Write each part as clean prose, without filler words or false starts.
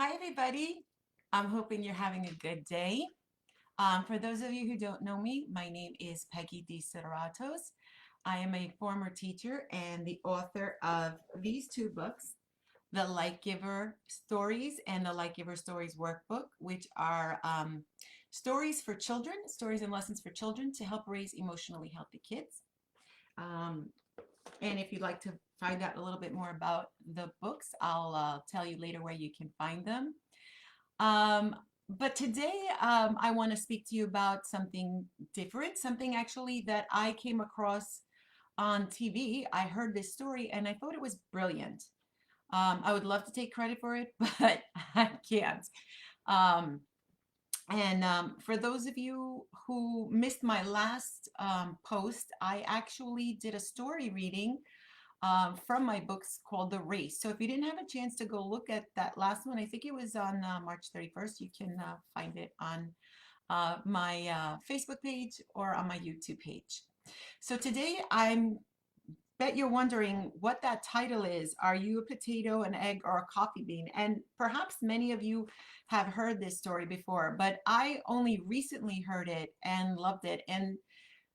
Hi, everybody. I'm hoping you're having a good day. For those of you who don't know me, my name is Peggy D. Sideratos. I am a former teacher and the author of these two books, The Light Giver Stories and the Light Giver Stories Workbook, which are stories for children, stories and lessons for children to help raise emotionally healthy kids. Um, and if you'd like to find out a little bit more about the books, I'll tell you later where you can find them. Um, but today, I want to speak to you about something different, something actually that I came across on TV. I heard this story and I thought it was brilliant. I would love to take credit for it, but I can't. Um, and for those of you who missed my last post, I actually did a story reading from my books called The Race. So if you didn't have a chance to go look at that last one, I think it was on March 31st. You can find it on my Facebook page or on my YouTube page. So today I'm bet you're wondering what that title is. Are you a potato, an egg, or a coffee bean? And perhaps many of you have heard this story before, but I only recently heard it and loved it and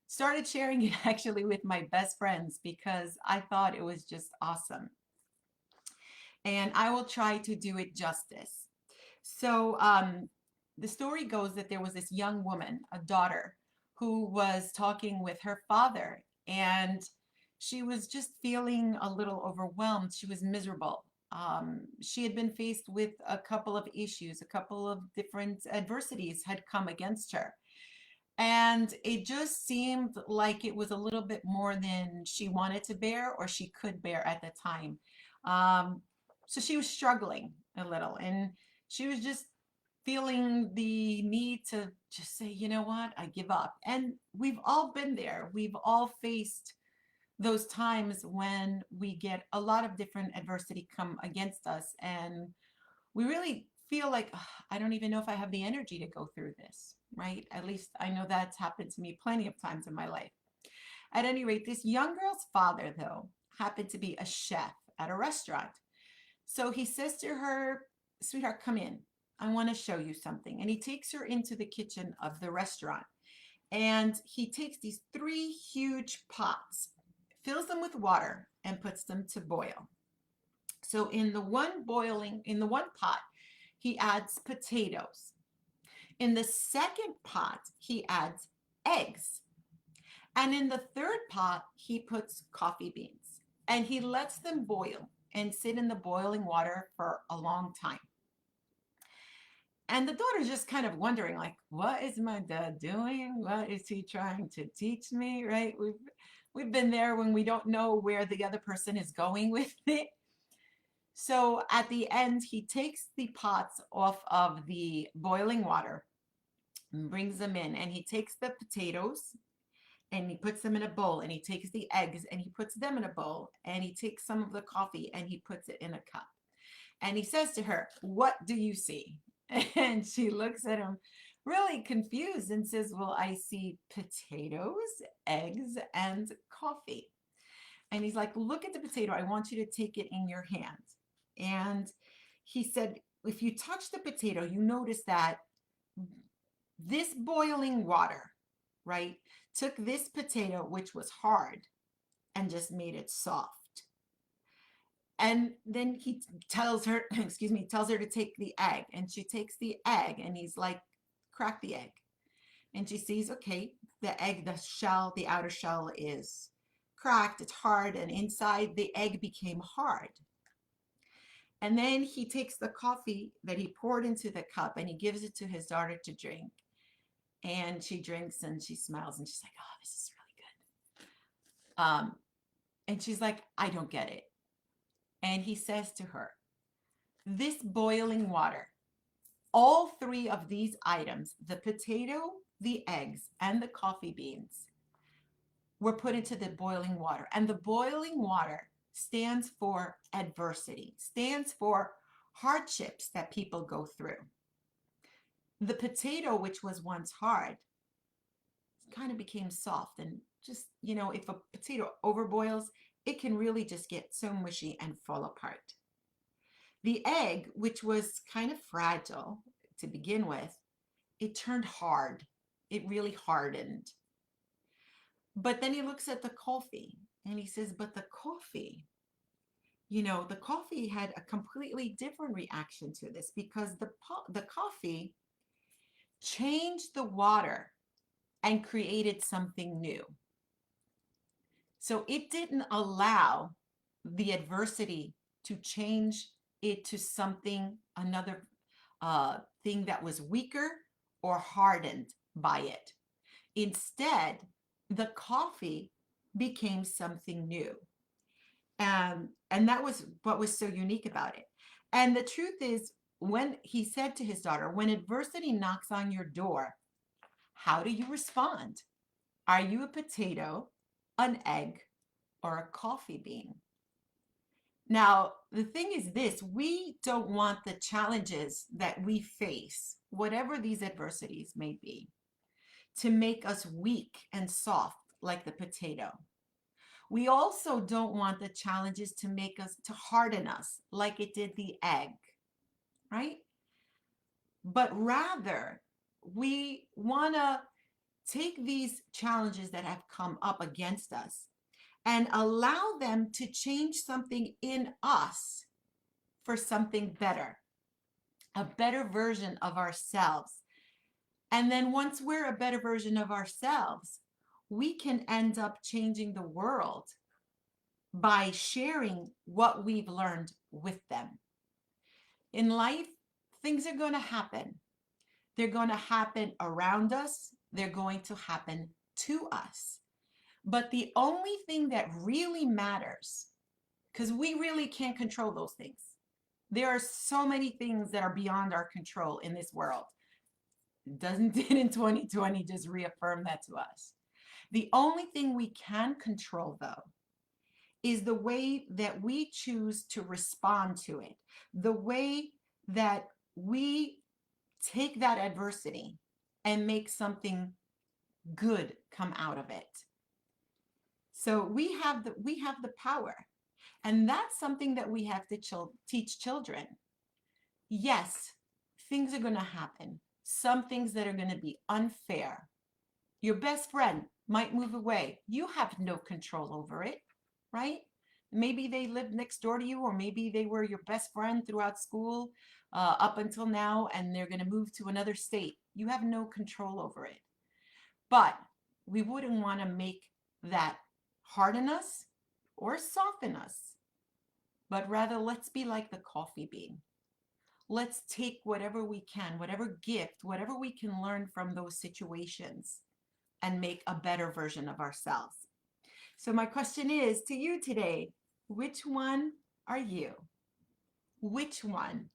started sharing it actually with my best friends because I thought it was just awesome. And I will try to do it justice. So the story goes that there was this young woman, a daughter, who was talking with her father, and she was just feeling a little overwhelmed. She was miserable. She had been faced with a couple of issues, a couple of different adversities had come against her. And it just seemed like it was a little bit more than she wanted to bear or she could bear at the time. Um, so she was struggling a little and she was just feeling the need to just say, you know what, I give up. And we've all been there. We've all faced those times when we get a lot of different adversity come against us and we really feel like, "Ugh, I don't even know if I have the energy to go through this," right? At least I know that's happened to me plenty of times in my life. At any rate, this young girl's father, though, happened to be a chef at a restaurant. So he says to her, "Sweetheart, come in. I want to show you something." And he takes her into the kitchen of the restaurant. And he takes these three huge pots, fills them with water, and puts them to boil. So in the one pot, he adds potatoes. In the second pot, he adds eggs. And in the third pot, he puts coffee beans. And he lets them boil and sit in the boiling water for a long time. And the daughter's just kind of wondering, like, what is my dad doing? What is he trying to teach me? Right? We've been there when we don't know where the other person is going with it. So at the end, he takes the pots off of the boiling water and brings them in, and he takes the potatoes and he puts them in a bowl, and he takes the eggs and he puts them in a bowl, and he takes some of the coffee and he puts it in a cup. And he says to her, "What do you see?" And she looks at him really confused and says, "Well, I see potatoes, eggs, and coffee." And he's like, "Look at the potato. I want you to take it in your hand." And he said, "If you touch the potato, you notice that this boiling water, right, took this potato, which was hard, and just made it soft." And then he tells her, excuse me, tells her to take the egg, and she takes the egg, and he's like, "Crack the egg." And she sees, okay, the egg, the shell, the outer shell is cracked, it's hard, and inside the egg became hard. And then he takes the coffee that he poured into the cup and he gives it to his daughter to drink. And she drinks and she smiles and she's like, "Oh, this is really good." And she's like, "I don't get it." And he says to her, "This boiling water, all three of these items, the potato, the eggs, and the coffee beans, were put into the boiling water. And the boiling water stands for adversity, stands for hardships that people go through. The potato, which was once hard, kind of became soft and just, if a potato overboils, it can really just get so mushy and fall apart. The egg, which was kind of fragile to begin with, it turned hard. It really hardened. But then he looks at the coffee and he says, but the coffee, the coffee had a completely different reaction to this because the coffee changed the water and created something new. So it didn't allow the adversity to change it to something, another thing that was weaker or hardened by it. Instead, the coffee became something new. And that was what was so unique about it. And the truth is, when he said to his daughter, when adversity knocks on your door, how do you respond? Are you a potato, an egg, or a coffee bean? Now, the thing is this, we don't want the challenges that we face, whatever these adversities may be, to make us weak and soft like the potato. We also don't want the challenges to harden us like it did the egg, right? But rather, we want to take these challenges that have come up against us and allow them to change something in us for something better, a better version of ourselves. And then once we're a better version of ourselves, we can end up changing the world by sharing what we've learned with them. In life, things are going to happen. They're going to happen around us. They're going to happen to us. But the only thing that really matters, because we really can't control those things. There are so many things that are beyond our control in this world. Doesn't it in 2020 just reaffirm that to us? The only thing we can control, though, is the way that we choose to respond to it, the way that we take that adversity and make something good come out of it. So we have the power, and that's something that we have to teach children. Yes, things are going to happen. Some things that are going to be unfair. Your best friend might move away. You have no control over it, right? Maybe they lived next door to you, or maybe they were your best friend throughout school up until now, and they're going to move to another state. You have no control over it. But we wouldn't want to make that harden us or soften us, but rather let's be like the coffee bean. Let's take whatever we can, whatever gift, whatever we can learn from those situations and make a better version of ourselves. So my question is to you today, which one are you? Which one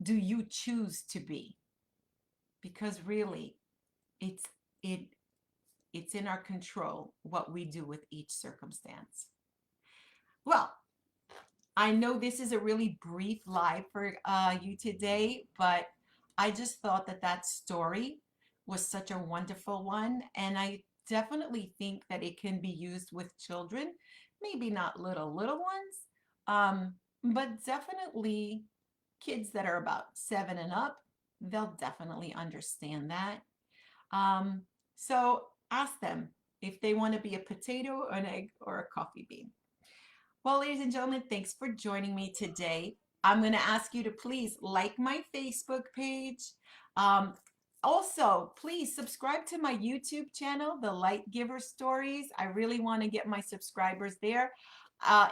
do you choose to be? Because really, it's in our control what we do with each circumstance. Well, I know this is a really brief live for you today, but I just thought that story was such a wonderful one, and I definitely think that it can be used with children, maybe not little ones, but definitely kids that are about 7 and up. They'll definitely understand that. So ask them if they want to be a potato, an egg, or a coffee bean. Well, ladies and gentlemen, thanks for joining me today. I'm going to ask you to please like my Facebook page. Also, please subscribe to my YouTube channel, The Light Giver Stories. I really want to get my subscribers there.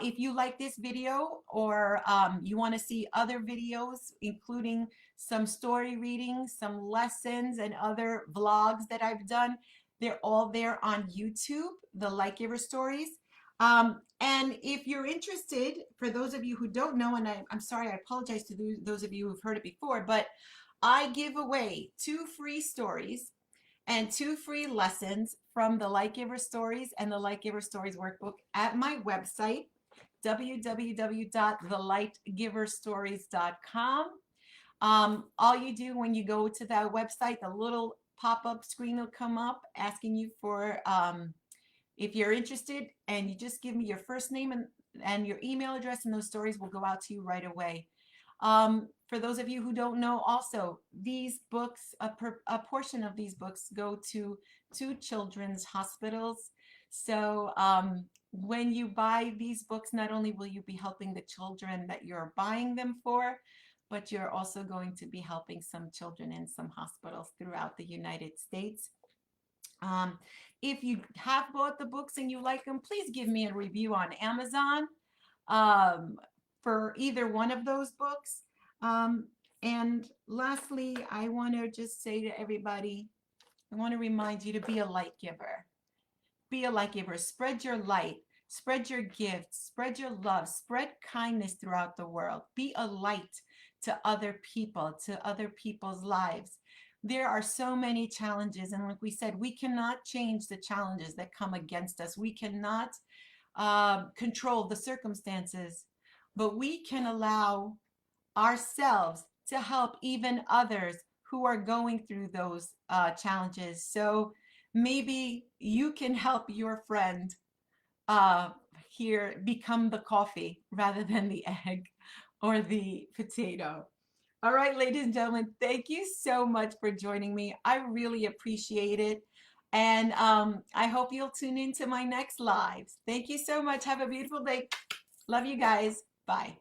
If you like this video, or you want to see other videos, including some story readings, some lessons, and other vlogs that I've done, they're all there on YouTube, The Light Giver Stories. And if you're interested, for those of you who don't know, and I'm sorry, I apologize to those of you who've heard it before, but I give away 2 free stories and 2 free lessons from the Light Giver Stories and the Light Giver Stories workbook at my website, www.thelightgiverstories.com. All you do when you go to that website, the little pop-up screen will come up asking you for if you're interested, and you just give me your first name and your email address, and those stories will go out to you right away. For those of you who don't know, also, these books, a portion of these books go to two children's hospitals. So when you buy these books, not only will you be helping the children that you're buying them for, but you're also going to be helping some children in some hospitals throughout the United States. Um, if you have bought the books and you like them, please give me a review on Amazon um, for either one of those books. And lastly, I want to just say to everybody, I want to remind you to be a light giver. Be a light giver. Spread your light. Spread your gifts. Spread your love. Spread kindness throughout the world. Be a light to other people, to other people's lives. There are so many challenges. And like we said, we cannot change the challenges that come against us. We cannot control the circumstances, but we can allow ourselves to help even others who are going through those challenges. So maybe you can help your friend uh, here become the coffee rather than the egg or the potato. All right, ladies and gentlemen, thank you so much for joining me. I really appreciate it. And I hope you'll tune into my next lives. Thank you so much. Have a beautiful day. Love you guys. Bye.